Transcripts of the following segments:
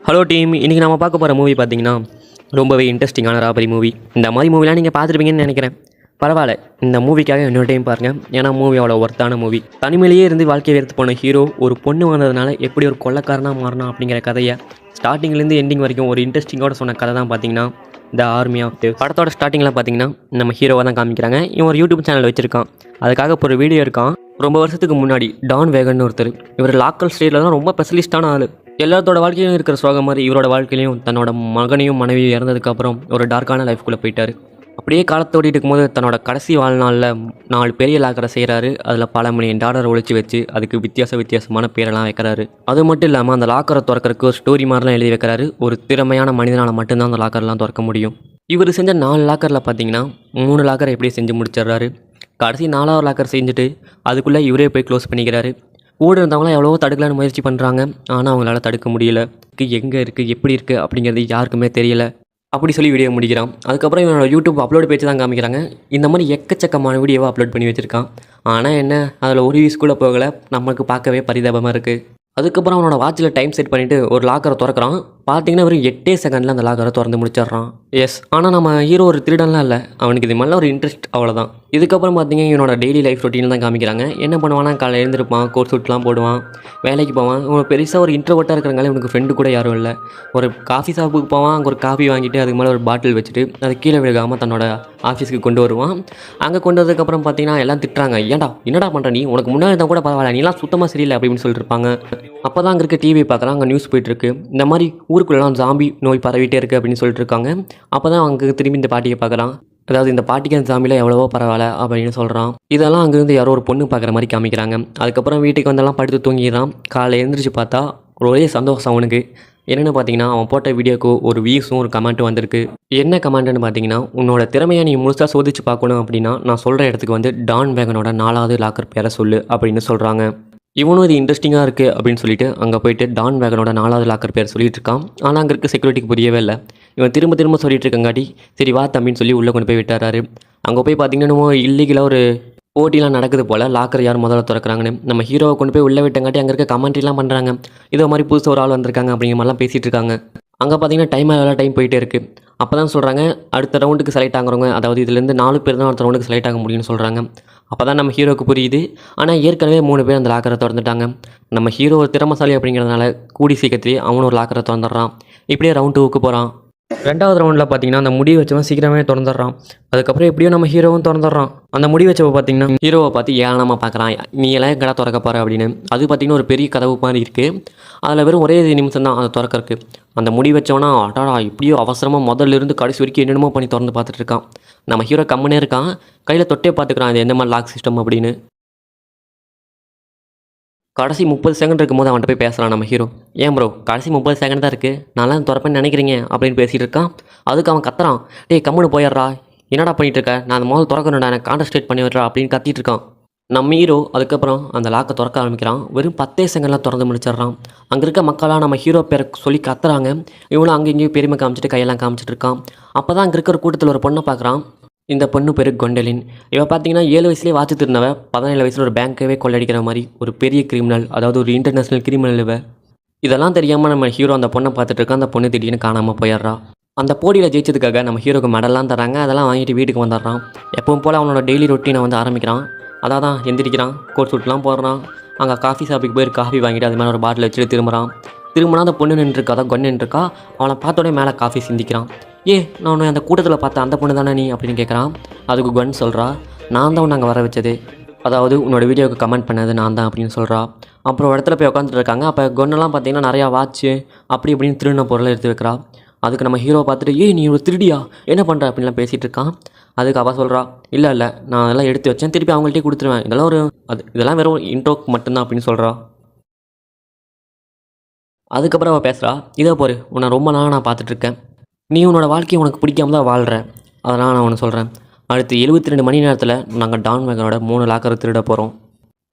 Hello team, இன்றைக்கி நம்ம பார்க்க போகிற மூவி பார்த்தீங்கன்னா ரொம்பவே இன்ட்ரெஸ்டிங்கான ராபரி மூவி. இந்த மாதிரி மூவிலாம் நீங்கள் பார்த்துருப்பீங்கன்னு நினைக்கிறேன். பரவாயில்ல, இந்த மூவிக்காக இன்னொரு டைம் பாருங்கள். ஏன்னா மூவி அவ்வளோ ஒர்த்தான மூவி. தனிமையிலேயே இருந்து வாழ்க்கையை வெறுத்து போன ஹீரோ ஒரு பொண்ணு வந்ததுனால எப்படி ஒரு கொள்ளக்காரனாக மாறினா அப்படிங்கிற கதையை ஸ்டார்டிங்லேருந்து எண்டிங் வரைக்கும் ஒரு இன்ட்ரெஸ்டிங்கோட சொன்ன கதை தான் பார்த்தீங்கன்னா த ஆர்மி ஆஃப் டேவ்ஸ். படத்தோட ஸ்டார்டிங்கில் பார்த்தீங்கன்னா நம்ம ஹீரோவை தான் காமிக்கிறாங்க. இவன் ஒரு யூடியூப் சேனல் வச்சுருக்கான். அதுக்காக இப்போ ஒரு வீடியோ இருக்கான். ரொம்ப வருஷத்துக்கு முன்னாடி டான் வேகன் ஒருத்தர், இவர் லாக்கல் ஸ்டேட்டில் தான் ரொம்ப ஸ்பெஷலிஸ்டான ஆள். எல்லாத்தோட வாழ்க்கையிலும் இருக்கிற சோகம் மாதிரி இவரோட வாழ்க்கையிலையும் தன்னோட மகனையும் மனைவியும் இறந்ததுக்கப்புறம் ஒரு டார்க்கான லைஃப்குள்ளே போயிட்டார். அப்படியே காலத்தோடிட்டு இருக்கும்போது தன்னோட கடைசி வாழ்நாளில் 4 பெரிய லாக்கரை செய்கிறாரு. அதில் பல மில்லியன் டாலரை ஒழிச்சு வச்சு அதுக்கு வித்தியாசமான பேரெல்லாம் வைக்கிறாரு. அது மட்டும் இல்லாமல் அந்த லாக்கரை திறக்கிறதுக்கு ஒரு ஸ்டோரி மாதிரிலாம் எழுதி வைக்கிறாரு. ஒரு திறமையான மனிதனால் மட்டும்தான் அந்த லாக்கர்லாம் திறக்க முடியும். இவர் செஞ்ச 4 லாக்கரில் பார்த்தீங்கன்னா 3 லாக்கரை எப்படியே செஞ்சு முடிச்சிடுறாரு. கடைசி 4வது லாக்கர் செஞ்சுட்டு அதுக்குள்ளே இவரே போய் க்ளோஸ் பண்ணிக்கிறாரு. கூட இருந்தவங்களாம் எவ்வளவோ தடுக்கலான்னு முயற்சி பண்ணுறாங்க. ஆனால் அவங்களால தடுக்க முடியல. எங்கே இருக்குது, எப்படி இருக்குது அப்படிங்கிறது யாருக்குமே தெரியல. அப்படி சொல்லி வீடியோ முடிக்கிறான். அதுக்கப்புறம் இவனோட யூடியூப் அப்லோடு பேச்சு தான் காமிக்கிறாங்க. இந்த மாதிரி எக்கச்சக்கமான வீடியோவை அப்லோட் பண்ணி வச்சுருக்கான். ஆனால் என்ன, அதில் ஒரு வியூஸ் கூட போகலை. நமக்கு பார்க்கவே பரிதாபமாக இருக்குது. அதுக்கப்புறம் அவனோட வாட்சில் டைம் செட் பண்ணிவிட்டு ஒரு லாக்கரை திறக்கிறான். பார்த்தீங்கன்னா வெறும் 8 செகண்டில் அந்த லாக்கரை திறந்து முடிச்சிடுறான். எஸ், ஆனால் நம்ம ஹீரோ ஒரு திருடன்லாம் இல்லை. அவனுக்கு இது மேலே ஒரு இன்ட்ரெஸ்ட், அவ்வளோதான். இதுக்கப்புறம் பார்த்தீங்கன்னா இவனோட டெய்லி லைஃப் ரொட்டீனில் தான் காமிக்கிறாங்க. என்ன பண்ணுவானா, காலையில் எழுந்திருப்பான், கோட் சூட்லாம் போடுவான், வேலைக்கு போவான். இவன் பெருசாக ஒரு இன்ட்ரோவர்ட்டாக இருக்கிறனால இவனுக்கு ஃப்ரெண்டு கூட யாரும் இல்லை. ஒரு காஃபி ஷாப்புக்கு போவான். அங்கே ஒரு காஃபி வாங்கிட்டு அதுக்கு மேலே ஒரு பாட்டில் வச்சுட்டு அது கீழே விழுகாமல் தன்னோட ஆஃபீஸுக்கு கொண்டு வருவான். அங்கே கொண்டு வந்ததுக்கப்புறம் பார்த்தீங்கன்னா எல்லாம் திட்டுறாங்க. ஏன்டா என்னடா பண்ணுற நீ, உனக்கு முன்னாடி தான் கூட பரவாயில்ல, நீலாம் சுத்தமாக சரியில்லை அப்படின்னு சொல்லிட்டு இருப்பாங்க. அப்போ தான் அங்கே இருக்க டிவி பார்க்குறான். அங்கே நியூஸ் போயிட்டுருக்கு. இந்த மாதிரி ஊருக்குள்ளெல்லாம் ஜாம்பி நோய் பரவிட்டே இருக்குது அப்படின்னு சொல்லிட்டு இருக்காங்க. அப்போ தான் அங்கே திரும்பி இந்த பாட்டியை பார்க்குறான். அதாவது இந்த பாட்டிக்கு அந்த ஜாம்பியில் எவ்வளவோ பரவாயில்ல அப்படின்னு சொல்கிறான். இதெல்லாம் அங்கேருந்து யாரோ ஒரு பொண்ணு பார்க்குற மாதிரி காமிக்கிறாங்க. அதுக்கப்புறம் வீட்டுக்கு வந்தெல்லாம் படுத்து தூங்கிடுறான். காலையில் எழுந்திரிச்சு பார்த்தா ஒரே சந்தோஷம் அவனுக்கு. என்னென்னு பார்த்தீங்கன்னா அவன் போட்ட வீடியோக்கு ஒரு வியூஸும் ஒரு கமெண்ட்டும் வந்திருக்கு. என்ன கமெண்ட்டுன்னு பார்த்தீங்கன்னா, உன்னோட திறமையை நீ முழுசாக சோதிச்சு பார்க்கணும் அப்படின்னா நான் சொல்கிற இடத்துக்கு வந்து டான் வேகனோட 4வது லாக்கர் பேரை சொல்லு அப்படின்னு சொல்கிறாங்க. இவனும் இது இன்ட்ரெஸ்டிங்காக இருக்குது அப்படின்னு சொல்லிட்டு அங்கே போயிட்டு டான் வேகனோட 4வது லாக்கர் பேர் சொல்லிட்டு இருக்கான். ஆனால் அங்கே இருக்க செக்யூரிட்டிக்கு புரியவே இல்லை. இவன் திரும்ப சொல்லிட்டு இருக்கங்காட்டி சரி வா தம்பின்னு சொல்லி உள்ளே கொண்டு போய் விட்டாராரு. அங்கே போய் பார்த்தீங்கன்னா இல்லீகலாக ஒரு போட்டிலாம் நடக்குது போல். லாக்கர் யார் முதல்ல திறக்கிறாங்கன்னு நம்ம ஹீரோவை கொண்டு போய் உள்ளே விட்டங்காட்டி அங்கே இருக்க கமெண்ட்ரிலாம் பண்ணுறாங்க. இதே மாதிரி புதுசாக ஒரு ஆள் வந்திருக்காங்க அப்படிங்கிற மாதிரிலாம் பேசிகிட்டு இருக்காங்க. அங்கே பார்த்தீங்கன்னா எல்லாம் டைம் போயிட்டே இருக்குது. அப்போ தான் சொல்கிறாங்க அடுத்த ரவுண்டுக்கு செலக்ட் ஆகிறவங்க, அதாவது இதுலேருந்து 4 பேர் தான் அடுத்த ரவுண்டுக்கு செலக்ட் ஆக முடியும்னு சொல்கிறாங்க. அப்போ தான் நம்ம ஹீரோவுக்கு புரியுது. ஆனால் ஏற்கனவே 3 பேர் அந்த லாக்கரை திறந்துட்டாங்க. நம்ம ஹீரோ ஒரு திறமசாலி அப்படிங்கிறதுனால கூடி சீக்கிரத்திலே அவனும் ஒரு லாக்கரை திறந்துடுறான். இப்படியே ரவுண்ட் 2க்கு போகிறான். 2வது ரவுண்டில் பார்த்தீங்கன்னா அந்த முடி வச்சவன் சீக்கிரமே திறந்துடுறான். அதுக்கப்புறம் எப்படியோ நம்ம ஹீரோவும் திறந்துடுறான். அந்த முடி வச்சவ பார்த்தீங்கன்னா ஹீரோவை பார்த்து ஏளனமாக பார்க்குறான். நீ எல்லாம் கடை திறக்க போகிற அப்படின்னு. அது பார்த்தீங்கன்னா ஒரு பெரிய கதவு மாதிரி இருக்குது. அதில் வெறும் ஒரே நிமிஷம் தான் அதை திறக்கிறதுக்கு. அந்த முடி வச்சவனா அடாடா இப்படியோ அவசரமாக முதல்ல இருந்து கடைசி வரைக்கும் என்னென்னமோ பண்ணி திறந்து பார்த்துட்டு இருக்கான். நம்ம ஹீரோ கம்முனே இருக்கான். கையில் தொட்டே பார்த்துக்கிறான் இது எந்த மாதிரி லாக் சிஸ்டம் அப்படின்னு. கடைசி 30 செகண்ட் இருக்கும்போது அவன்கிட்ட போய் பேசுகிறான் நம்ம ஹீரோ. ஏன் ப்ரோ கடைசி 30 செகண்ட் தான் இருக்குது, நான்லாம் திறப்பேன்னு நினைக்கிறீங்க அப்படின்னு பேசிகிட்டு இருக்கான். அதுக்கு அவன் கத்துறான், டேய் கம்முன்னு போயிடுறா, என்னடா பண்ணிகிட்டு இருக்க, நான் அந்த முதல்ல திறக்கணும்டா, எனக்கு கான்டஸ்டேட் பண்ணி விட்றா அப்படின்னு கத்திட்டு இருக்கான். நம்ம ஹீரோ அதுக்கப்புறம் அந்த லாக்கை திறக்க ஆரம்பிக்கிறான். வெறும் 10 செகண்ட்லாம் திறந்து முடிச்சிடுறான். அங்கே இருக்க மக்களாக நம்ம ஹீரோ பேரை சொல்லி கத்துறாங்க. இவனும் அங்கே இங்கேயும் பெருமை காமிச்சிட்டு கையெல்லாம் காமிச்சிட்டு இருக்கான். அப்போ தான் அங்கே இருக்கிற கூட்டத்தில் ஒரு பொண்ணை பார்க்குறான். இந்த பொண்ணு பேர் கொண்டலின். இவன் பார்த்தீங்கன்னா 7 வயசுலேயே வாட்சி திருந்தவ. 17 வயசில் ஒரு பேங்க்கவே கொள்ளடிக்கிற மாதிரி ஒரு பெரிய கிரிமினல், அதாவது ஒரு இன்டர்நேஷ்னல் கிரிமினல் இவ. இதெல்லாம் தெரியாமல் நம்ம ஹீரோ அந்த பொண்ணை பார்த்துட்டு இருக்கான். அந்த பொண்ணு திடீர்னு காணாமல் போயிடுறா. அந்த போட்டியில் ஜெயிச்சதுக்காக நம்ம ஹீரோக்கு மெடல்லாம் தராங்க. அதெல்லாம் வாங்கிட்டு வீட்டுக்கு வந்துடுறான். எப்பவும் போல் அவனோட டெய்லி ரொட்டீனை வந்து ஆரம்பிக்கிறான். அதான் எந்திரிக்கிறான், கோட் சூட்லாம் போடுறான். அங்கே காஃபி ஷாப்புக்கு போய் காஃபி வாங்கிட்டு அது மேலே ஒரு பாட்டில் வச்சுட்டு திரும்பினா அந்த பொண்ணு நின்றுருக்கா, அதான் கொண்டு நின்றுருக்கா. அவனை பார்த்தோடனே மேலே காஃபி சிந்திக்கிறான். நான் உன்னை அந்த கூட்டத்தில் பார்த்த அந்த பொண்ணு தானே நீ அப்படின்னு கேட்குறான். அதுக்கு கொன் சொல்கிறா, நான் தான் உன்னை அங்கே வர வச்சது, அதாவது உன்னோட வீடியோவுக்கு கமெண்ட் பண்ணது நான் தான் அப்படின்னு சொல்கிறா. அப்புறம் ஒரு இடத்துல போய் உட்காந்துட்டு இருக்காங்க. அப்போ கொன்னெல்லாம் பார்த்தீங்கன்னா நிறையா வாட்ச்சு அப்படி இப்படின்னு திருடின பொருளை எடுத்து வைக்கிறா. அதுக்கு நம்ம ஹீரோ பார்த்துட்டு நீ ஒரு திருடியா என்ன பண்ணுற அப்படின்லாம் பேசிகிட்டு இருக்கான். அதுக்கு அவள் சொல்கிறா, இல்லை நான் அதெல்லாம் எடுத்து வச்சேன், திருப்பி அவங்கள்ட்டே கொடுத்துருவேன், இதெல்லாம் வெறும் இன்ட்ரோக்கு மட்டும்தான் அப்படின்னு சொல்கிறா. அதுக்கப்புறம் அவள் பேசுகிறா, இதோ போரு உன்னை ரொம்ப நாளாக நான் பார்த்துட்ருக்கேன், நீ உன்னோட வாழ்க்கையை உனக்கு பிடிக்காம தான் வாழ்கிற, அதனால் நான் ஒன்று சொல்கிறேன். அடுத்து 72 மணி நேரத்தில் நாங்கள் டான் வேகனோட 3 லாக்கரை திருட போகிறோம்.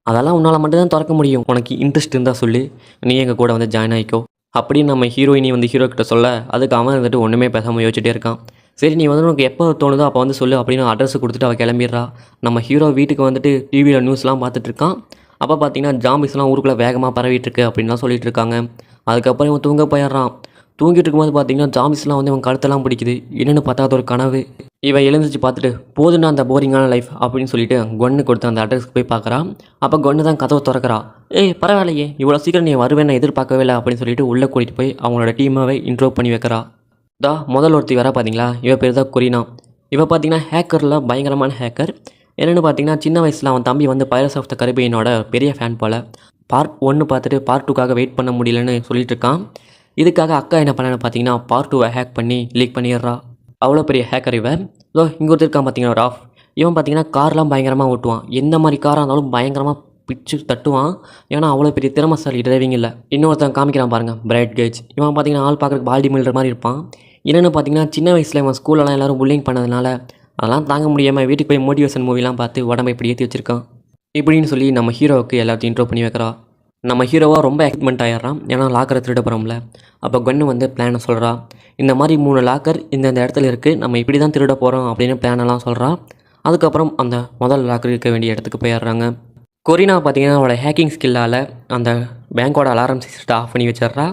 அதெல்லாம் உன்னால் மட்டும்தான் திறக்க முடியும், உனக்கு இன்ட்ரெஸ்ட் இருந்தால் சொல்லி நீ எங்கள் கூட வந்து ஜாயின் ஆகிக்கோ அப்படின்னு நம்ம ஹீரோயினி வந்து ஹீரோ கிட்ட சொல்ல, அதுக்கு அவன் வந்துட்டு ஒன்றுமே பேசாமல் யோசிச்சுட்டே இருக்கான். சரி நீ வந்து உனக்கு எப்போ தோணுதோ அப்போ வந்து சொல்லு அப்படின்னு அட்ரஸ் கொடுத்துட்டு அவள் கிளம்பிடுறா. நம்ம ஹீரோ வீட்டுக்கு வந்துட்டு டிவியில் நியூஸ்லாம் பார்த்துட்ருக்கான். அப்போ பார்த்தீங்கன்னா ஜாம்பிஸ்லாம் ஊருக்குள்ளே வேகமாக பரவிட்டுருக்கு அப்படின்லாம் சொல்லிட்டு இருக்காங்க. அதுக்கப்புறம் இவன் தூங்க போயிடுறான். தூங்கிட்டு இருக்கும்போது பார்த்தீங்கன்னா ஜாம்பிஸ்லாம் வந்து இவன் கழுத்தெல்லாம் பிடிக்குது. என்னென்னு பார்த்தா அது ஒரு கனவு. இவன் எழுந்திரிச்சு பார்த்துட்டு போதுண்டா அந்த போரிங்கான லைஃப் அப்படின்னு சொல்லிட்டு கொன்னு கொடுத்து அந்த அட்ரஸ்க்கு போய் பார்க்குறான். அப்போ கொன்னு தான் கதவை திறக்கிறா. ஏய் பரவாயில்லையே, இவ்வளோ சீக்கிரம் நீ வருவேன்னு எதிர்பார்க்கவே இல்லை அப்படின்னு சொல்லிட்டு உள்ளே கூட்டிகிட்டு போய் அவங்களோட டீமாவே இன்ட்ரோ பண்ணி வைக்கிறா. முதல் ஒருத்தி வர பார்த்தீங்களா, இவ பேர் தான் கொரினா. இவ பார்த்தீங்கன்னா ஹேக்கரில் பயங்கரமான ஹேக்கர். என்னென்னு பார்த்தீங்கன்னா சின்ன வயசில் அவன் தம்பி வந்து பைரட்ஸ் ஆஃப் த கரிபியனோட பெரிய ஃபேன் போல். பார்ட் 1 பார்த்துட்டு பார்ட் 2க்காக வெயிட் பண்ண முடியலன்னு சொல்லிட்டு இருக்கான். இதுக்காக அக்கா என்ன பண்ணான்னு பார்த்தீங்கன்னா பார்ட் 2 ஹேக் பண்ணி லீக் பண்ணிடுறா. அவ்வளோ பெரிய ஹேக்கர் இவன். இங்கே ஒருத்தர் இருக்கான் பார்த்தீங்கன்னா ராஃப். இவன் பார்த்தீங்கன்னா கார்லாம் பயங்கரமாக ஓட்டுவான். எந்த மாதிரி காராக இருந்தாலும் பயங்கரமாக பிச்சு தட்டுவான். ஏன்னா அவ்வளோ பெரிய திறமசாலி டிரைவிங் இல்லை. இன்னொருத்தன் காமிக்கிறான் பாருங்கள், பிரைட் கேஜ். இவன் பார்த்தீங்கன்னா ஆள் பார்க்குறதுக்கு பால்டி மில்ற மாதிரி இருப்பான். என்னென்னு பார்த்தீங்கன்னா சின்ன வயசில் இவன் ஸ்கூலெல்லாம் எல்லோரும் புல்லிங் பண்ணதுனால அதெல்லாம் தாங்க முடியாமல் வீட்டுக்கு போய் மோட்டிவேஷன் மூவிலாம் பார்த்து உடம்பை இப்படி ஏற்றி வச்சுருக்கான். இப்படின்னு சொல்லி நம்ம ஹீரோவுக்கு எல்லாத்தையும் இன்ட்ரோ பண்ணி வைக்கிறா. நம்ம ஹீரோவாக ரொம்ப எக்ஸ்பெக்ட் ஆகிடுறான். ஏன்னா லாக்கரை திருட போகிறோம்ல. அப்போ கன்னு வந்து பிளானை சொல்கிறா. இந்த மாதிரி 3 லாக்கர் இந்த இடத்துல இருக்குது, நம்ம இப்படி தான் திருட போகிறோம் அப்படின்னு பிளானெல்லாம் சொல்கிறா. அதுக்கப்புறம் அந்த முதல் லாக்கர் இருக்க வேண்டிய இடத்துக்கு போயிடுறாங்க. கொரினா பார்த்தீங்கன்னா அவளோட ஹேக்கிங் ஸ்கில்லால் அந்த பேங்க்கோட அலாரம் சிஸ்டத்தை ஆஃப் பண்ணி வச்சிட்றா.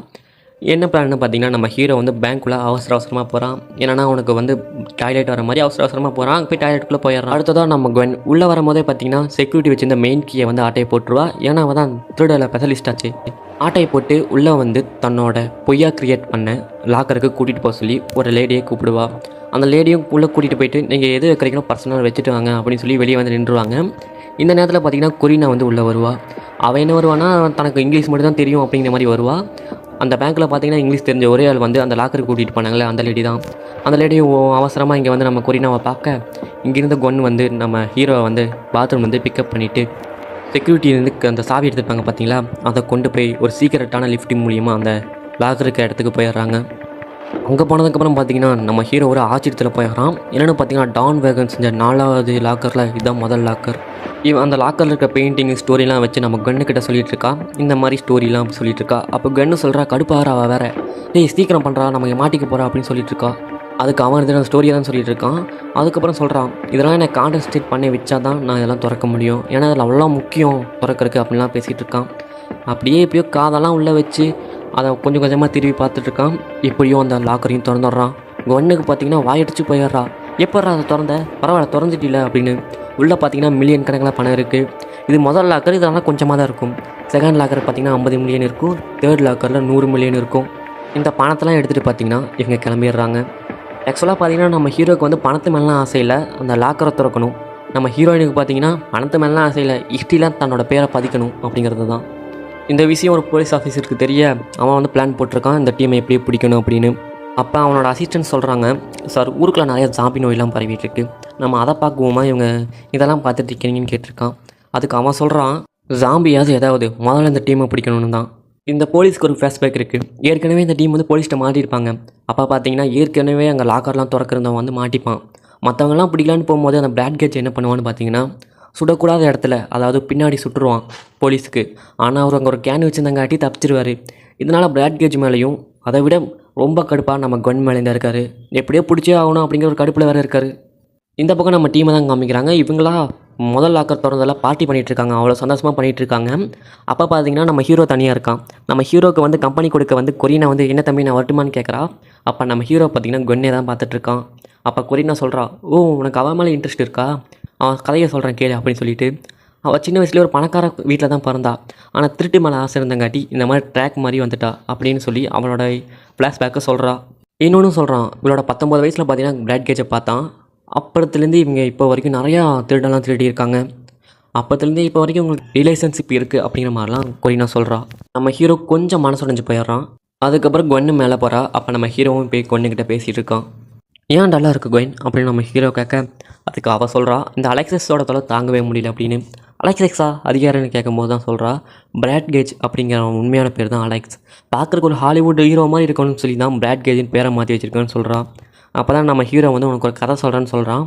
என்ன பிளான்னு பார்த்தீங்கன்னா நம்ம ஹீரோ வந்து பேங்க்குள்ளே அவசரமாக போகிறான். ஏன்னா அவனுக்கு வந்து டாய்லெட் வர மாதிரி அவசரமாக போகிறான். அங்கே போய் டாய்லெட்டுக்குள்ளே போயிடுறான். அடுத்ததாக நம்ம குவென் உள்ளே வரும்போதே பார்த்தீங்கன்னா செக்யூரிட்டி வச்சிருந்த மெயின் கீயை வந்து ஆட்டையை போட்டுருவா. ஏன்னா அவன் தான் திருடல ஸ்பெஷலிஸ்ட் ஆச்சு. ஆட்டையை போட்டு உள்ளே வந்து தன்னோட பொய்யா க்ரியேட் பண்ண லாக்கருக்கு கூட்டிகிட்டு போக சொல்லி ஒரு லேடியை கூப்பிடுவா. அந்த லேடியும் உள்ளே கூட்டிகிட்டு போயிட்டு நீங்கள் எது வைக்கிறீங்களோ பர்சனல் வச்சுட்டு வாங்க அப்படின்னு சொல்லி வெளியே வந்து நின்றுவாங்க. இந்த நேரத்தில் பார்த்தீங்கன்னா கொரினா வந்து உள்ளே வருவா. அவன் என்ன வருவானா, தனக்கு இங்கிலீஷ் மட்டும் தான் தெரியும் அப்படிங்கிற மாதிரி வருவா. அந்த பேங்க்கில் பார்த்தீங்கன்னா இங்கிலீஷ் தெரிஞ்ச ஒரே ஆள் வந்து அந்த லாக்கருக்கு கூட்டிகிட்டு போனாங்களே அந்த லேடி தான். அந்த லேடி அவசரமாக இங்கே வந்து நம்ம கொரினாவை பார்க்க இங்கேருந்து கொன் வந்து நம்ம ஹீரோவை வந்து பாத்ரூம் வந்து பிக்கப் பண்ணிவிட்டு செக்யூரிட்டிலேருந்து அந்த சாவி எடுத்துருப்பாங்க பார்த்தீங்களா, அதை கொண்டு போய் ஒரு சீக்கிரட்டான லிஃப்டிங் மூலியமாக அந்த லாக்கருக்கு இடத்துக்கு போயிடுறாங்க. அங்கே போனதுக்கப்புறம் பார்த்தீங்கன்னா நம்ம ஹீரோ ஒரு ஆச்சரியத்தில் போயிடுறான். என்னென்னு பார்த்தீங்கன்னா டான் வேகன் செஞ்ச 4வது லாக்கரில் இதுதான் முதல் லாக்கர். இவன் அந்த லாக்கரில் இருக்க பெயிண்டிங் ஸ்டோரிலாம் வச்சு நம்ம கன்னுக்கிட்ட சொல்லிகிட்டு இருக்கா. இந்த மாதிரி ஸ்டோரிலாம் சொல்லிட்டு இருக்கா. அப்போ கன்னு சொல்கிறா, கடுப்பாரா அவள் வேறு, டேய் சீக்கிரம் பண்ணுறா, நம்ம மாட்டிக்க போகிறா அப்படின்னு சொல்லிட்டு இருக்கா. அதுக்கு அவன் இதில் ஸ்டோரியை தான் சொல்லிட்டு இருக்கான். அதுக்கப்புறம் சொல்கிறான், இதெல்லாம் என்னை கான்சன்ட்ரேட் பண்ணி வச்சா தான் நான் இதெல்லாம் திறக்க முடியும், ஏன்னா அதில் அவ்வளோ முக்கியம் திறக்கிறதுக்கு அப்படின்லாம் பேசிகிட்டு இருக்கான். அப்படியே எப்படியோ காதெல்லாம் உள்ளே வச்சு அதை கொஞ்சம் கொஞ்சமாக திரும்பி பார்த்துட்ருக்கான். எப்படியோ அந்த லாக்கரையும் திறந்துடுறான். கன்னுக்கு பார்த்தீங்கன்னா வாயடிச்சு போயிடுறா. எப்பட்றா அதை திறந்த, பரவாயில்ல திறந்துட்டில்ல அப்படின்னு. உள்ளே பார்த்தீங்கன்னா மில்லியன் கணக்கில் பணம் இருக்குது. இது முதல் லாக்கர், இதெல்லாம் கொஞ்சமாக தான் இருக்கும். செகண்ட் லாக்கர் பார்த்தீங்கன்னா 50 மில்லியன் இருக்கும். தேர்ட் லாக்கரில் 100 மில்லியன் இருக்கும். இந்த பணத்தெல்லாம் எடுத்துகிட்டு பார்த்தீங்கன்னா இவங்க கிளம்பிடுறாங்க. ஆக்சுவலாக பார்த்தீங்கன்னா நம்ம ஹீரோக்கு வந்து பணத்து மேலாம் ஆசை இல்லை, அந்த லாக்கரை திறக்கணும். நம்ம ஹீரோயினுக்கு பார்த்தீங்கன்னா பணத்து மேலாம் ஆசை இல்லை, ஹிஸ்ட்ரியில் தன்னோட பேரை பதிக்கணும் அப்படிங்கிறது தான். இந்த விஷயம் ஒரு போலீஸ் ஆஃபீஸருக்கு தெரிய அவன் வந்து பிளான் போட்டிருக்கான் இந்த டீமை எப்படி பிடிக்கணும் அப்படின்னு. அப்போ அவனோட அசிஸ்டன்ட் சொல்கிறாங்க, சார் ஊருக்குள்ள நிறைய ஜாம்பி நோயெல்லாம் பரவிட்டுருக்கு, நம்ம அதை பார்க்குவோமா, இவங்க இதெல்லாம் பார்த்துட்டு இருக்கீங்கன்னு கேட்டிருக்கான். அதுக்கு அவன் சொல்கிறான், ஜாம்பியாவது ஏதாவது முதல்ல இந்த டீமை பிடிக்கணும்னு தான். இந்த போலீஸ்க்கு ஒரு ஃப்ளாஷ்பேக் இருக்குது. ஏற்கனவே இந்த டீம் வந்து போலீஸ்கிட்ட மாட்டியிருப்பாங்க. அப்போ பார்த்தீங்கன்னா ஏற்கனவே அங்கே லாக்கர்லாம் திறக்கிறவன் வந்து மாட்டிப்பான். மற்றவங்கலாம் பிடிக்கலான்னு போகும்போது அந்த பிளாட் கேட்ச் என்ன பண்ணுவான்னு பார்த்தீங்கன்னா சுடக்கூடாத இடத்துல, அதாவது பின்னாடி சுட்டுருவான் போலீஸுக்கு. ஆனால் அவர் அங்கே ஒரு கேன் வச்சுருந்தாங்காட்டி தப்பிச்சிருவார். இதனால் பிளாட் கேஜ் மேலேயும் அதை விட ரொம்ப கடுப்பாக நம்ம கன் மேலேருந்து இருக்கார். எப்படியோ பிடிச்சே ஆகணும் அப்படிங்கிற ஒரு கடுப்பில் வேறு இருக்கார். இந்த பக்கம் நம்ம டீமை தான் காமிக்கிறாங்க. இவங்களா முதல் லாக்கர் திறந்ததெல்லாம் பார்ட்டி பண்ணிகிட்ருக்காங்க, அவ்வளோ சந்தோஷமாக பண்ணிகிட்ருக்காங்க. அப்போ பார்த்தீங்கன்னா நம்ம ஹீரோ தனியாக இருக்கான். நம்ம ஹீரோக்கு வந்து கம்பெனி கொடுக்க வந்து கொரினா வந்து என்ன தம்பி நான் வரட்டுமான்னு கேட்குறா. அப்போ நம்ம ஹீரோ பார்த்தீங்கன்னா கன்னே தான் பார்த்துட்ருக்கான். அப்போ கொரினா சொல்கிறா, ஓ உனக்கு அவன் மேலே இன்ட்ரெஸ்ட் இருக்கா, அவன் கதையை சொல்கிறேன் கேளு அப்படின்னு சொல்லிட்டு. அவள் சின்ன வயசுலேயே ஒரு பணக்கார வீட்டில் தான் பிறந்தா, ஆனால் திருட்டு மேலே ஆசை இருந்தங்காட்டி இந்த மாதிரி ட்ராக் மாதிரி வந்துட்டா அப்படின்னு சொல்லி அவனோட ஃப்ளாஷ்பேக்கை சொல்கிறா. இன்னொன்று சொல்கிறான், இவளோட 19 வயசில் பார்த்தீங்கன்னா பிளாட் கேஜை பார்த்தான். அப்பத்துலேருந்து இவங்க இப்போ வரைக்கும் நிறையா திருடெல்லாம் திருடியிருக்காங்க. அப்பத்துலேருந்து இப்போ வரைக்கும் உங்களுக்கு ரிலேஷன்ஷிப் இருக்குது அப்படிங்கிற மாதிரிலாம் கொரினா சொல்கிறா. நம்ம ஹீரோ கொஞ்சம் மனசுடைஞ்சு போயிடுறான். அதுக்கப்புறம் கொன்னு மேலே போகிறா. அப்போ நம்ம ஹீரோவும் போய் கொன்னுக்கிட்ட பேசிகிட்டு இருக்கான். ஏன் டல்லாக இருக்குது கொயின் அப்படின்னு நம்ம ஹீரோ கேட்க, அதுக்கு அவள் சொல்கிறா, இந்த அலெக்சஸோட தொலை தாங்கவே முடியல அப்படின்னு. அலெக்ஸா அதிகாரன்னு கேட்கும்போது தான் சொல்கிறா, பிராட் கேஜ் அப்படிங்கிற உண்மையான பேர் தான் அலெக்ஸ். பார்க்குறக்கு ஒரு ஹாலிவுட் ஹீரோ மாதிரி இருக்கணும்னு சொல்லி தான் பிராட் கேஜின்னு பேரை மாற்றி வச்சுருக்கேன்னு சொல்கிறா. அப்போ தான் நம்ம ஹீரோ வந்து உனக்கு ஒரு கதை சொல்கிறேன்னு சொல்கிறான்.